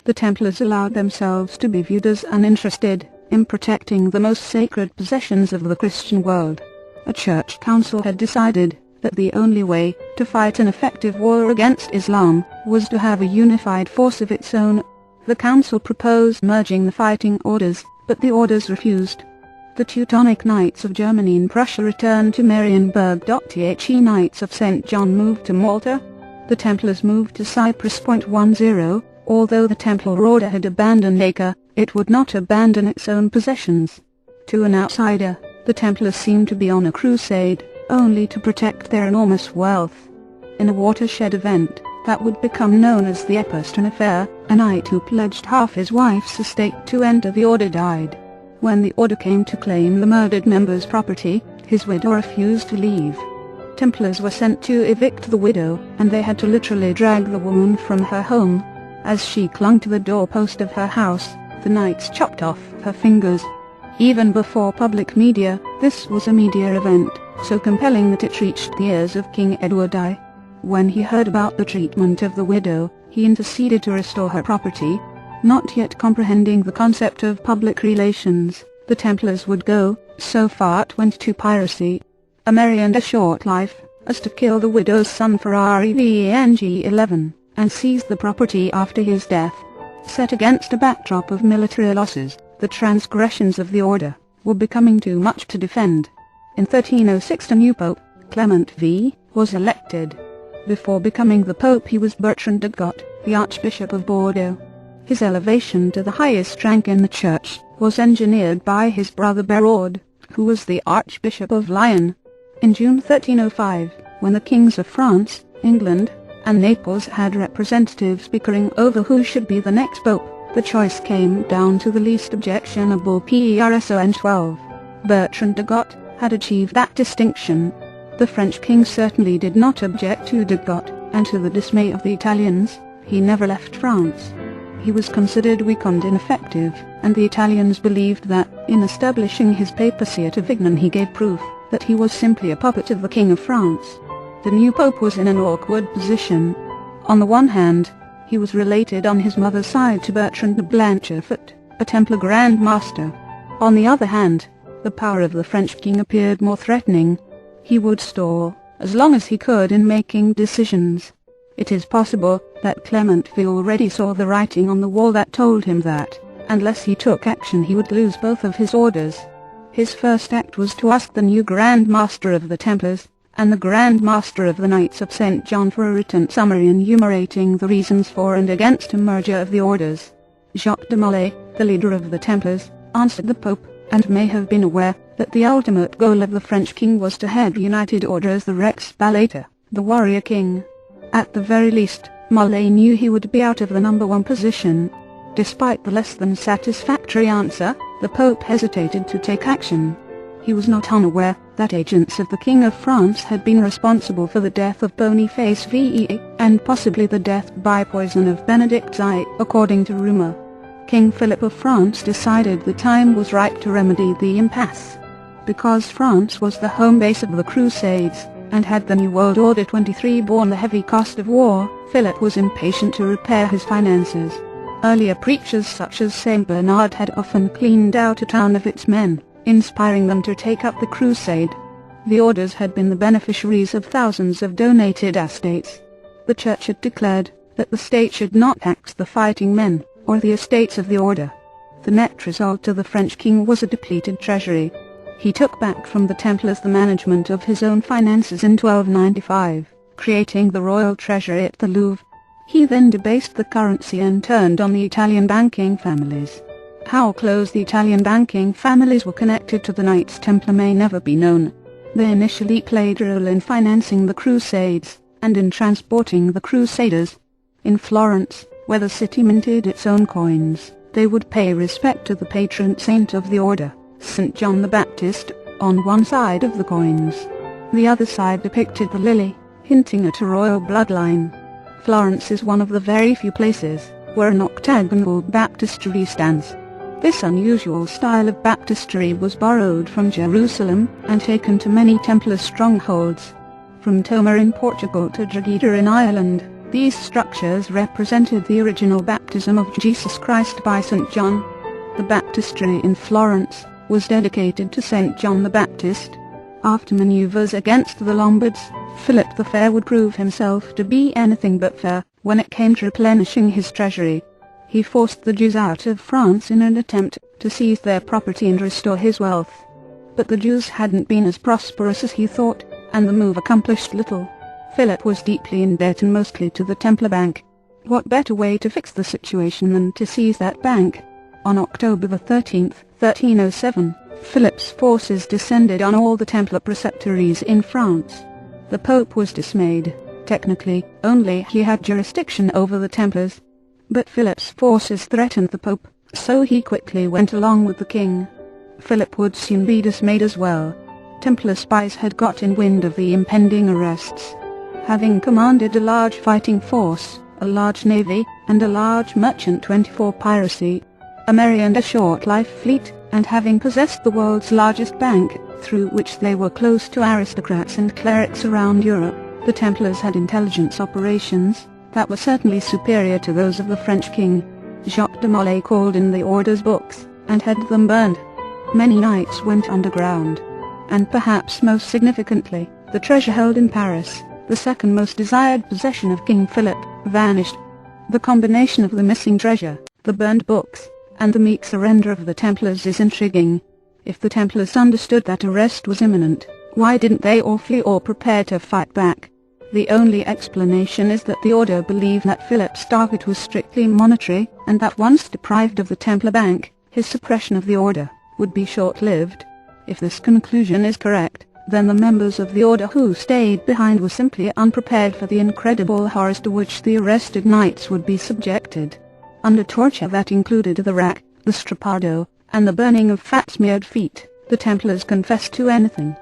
The Templars allowed themselves to be viewed as uninterested in protecting the most sacred possessions of the Christian world. A church council had decided that the only way to fight an effective war against Islam was to have a unified force of its own. The council proposed merging the fighting orders, but the orders refused. The Teutonic Knights of Germany and Prussia returned to Marienburg. The Knights of St. John moved to Malta. The Templars moved to Cyprus. 10. Although the Templar Order had abandoned Acre, it would not abandon its own possessions. To an outsider, the Templars seemed to be on a crusade, only to protect their enormous wealth. In a watershed event that would become known as the Epperstone Affair, a knight who pledged half his wife's estate to enter the order died. When the order came to claim the murdered member's property, his widow refused to leave. Templars were sent to evict the widow, and they had to literally drag the woman from her home. As she clung to the doorpost of her house, the knights chopped off her fingers. Even before public media, this was a media event, so compelling that it reached the ears of King Edward I. When he heard about the treatment of the widow, he interceded to restore her property. Not yet comprehending the concept of public relations, the Templars would go so far it went to piracy. A merry and a short life, as to kill the widow's son Ferrari Veng 11, and seize the property after his death. Set against a backdrop of military losses, the transgressions of the order were becoming too much to defend. In 1306 a new pope, Clement V, was elected. Before becoming the pope he was Bertrand de Got, the Archbishop of Bordeaux. His elevation to the highest rank in the church was engineered by his brother Berard, who was the Archbishop of Lyon. In June 1305, when the kings of France, England, and Naples had representatives bickering over who should be the next pope, the choice came down to the least objectionable person. 12. Bertrand de Got had achieved that distinction. The French king certainly did not object to de Got, and to the dismay of the Italians, he never left France. He was considered weak and ineffective, and the Italians believed that, in establishing his papacy at Avignon, he gave proof that he was simply a puppet of the King of France. The new pope was in an awkward position. On the one hand, he was related on his mother's side to Bertrand de Blanchefort, a Templar Grand Master. On the other hand, the power of the French king appeared more threatening. He would stall as long as he could in making decisions. It is possible that Clement V already saw the writing on the wall that told him that, unless he took action, he would lose both of his orders. His first act was to ask the new Grand Master of the Templars, and the Grand Master of the Knights of St. John for a written summary enumerating the reasons for and against a merger of the orders. Jacques de Molay, the leader of the Templars, answered the Pope, and may have been aware that the ultimate goal of the French king was to head the United Order as the Rex Ballator, the warrior king. At the very least, Molay knew he would be out of the number one position. Despite the less than satisfactory answer, the Pope hesitated to take action. He was not unaware that agents of the King of France had been responsible for the death of Boniface VE, and possibly the death by poison of Benedict I, according to rumor. King Philip of France decided the time was right to remedy the impasse. Because France was the home base of the Crusades, and had the New World Order 23 borne the heavy cost of war, Philip was impatient to repair his finances. Earlier preachers such as Saint Bernard had often cleaned out a town of its men, inspiring them to take up the crusade. The orders had been the beneficiaries of thousands of donated estates. The Church had declared that the state should not tax the fighting men, or the estates of the order. The net result to the French king was a depleted treasury. He took back from the Templars the management of his own finances in 1295, creating the royal treasury at the Louvre. He then debased the currency and turned on the Italian banking families. How close the Italian banking families were connected to the Knights Templar may never be known. They initially played a role in financing the Crusades, and in transporting the Crusaders. In Florence, where the city minted its own coins, they would pay respect to the patron saint of the order, St. John the Baptist, on one side of the coins. The other side depicted the lily, hinting at a royal bloodline. Florence is one of the very few places where an octagonal baptistery stands. This unusual style of baptistery was borrowed from Jerusalem and taken to many Templar strongholds. From Tomar in Portugal to Drogheda in Ireland, These structures represented the original baptism of Jesus Christ by St. John. The baptistry in Florence was dedicated to St. John the Baptist. After maneuvers against the Lombards, Philip the Fair would prove himself to be anything but fair when it came to replenishing his treasury. He forced the Jews out of France in an attempt to seize their property and restore his wealth. But the Jews hadn't been as prosperous as he thought, and the move accomplished little. Philip was deeply in debt and mostly to the Templar Bank. What better way to fix the situation than to seize that bank? On October 13, 1307, Philip's forces descended on all the Templar preceptories in France. The Pope was dismayed. Technically, only he had jurisdiction over the Templars. But Philip's forces threatened the Pope, so he quickly went along with the king. Philip would soon be dismayed as well. Templar spies had gotten wind of the impending arrests. Having commanded a large fighting force, a large navy, and a large merchant 24 piracy, a merry and a short-lived fleet, and having possessed the world's largest bank, through which they were close to aristocrats and clerics around Europe, the Templars had intelligence operations that were certainly superior to those of the French king. Jacques de Molay called in the orders books, and had them burned. Many knights went underground. And perhaps most significantly, the treasure held in Paris, the second most desired possession of King Philip, vanished. The combination of the missing treasure, the burned books, and the meek surrender of the Templars is intriguing. If the Templars understood that arrest was imminent, why didn't they all flee or prepare to fight back? The only explanation is that the order believed that Philip's target was strictly monetary, and that once deprived of the Templar Bank, his suppression of the order would be short-lived. If this conclusion is correct, then the members of the order who stayed behind were simply unprepared for the incredible horrors to which the arrested knights would be subjected. Under torture that included the rack, the strappado, and the burning of fat smeared feet, the Templars confessed to anything.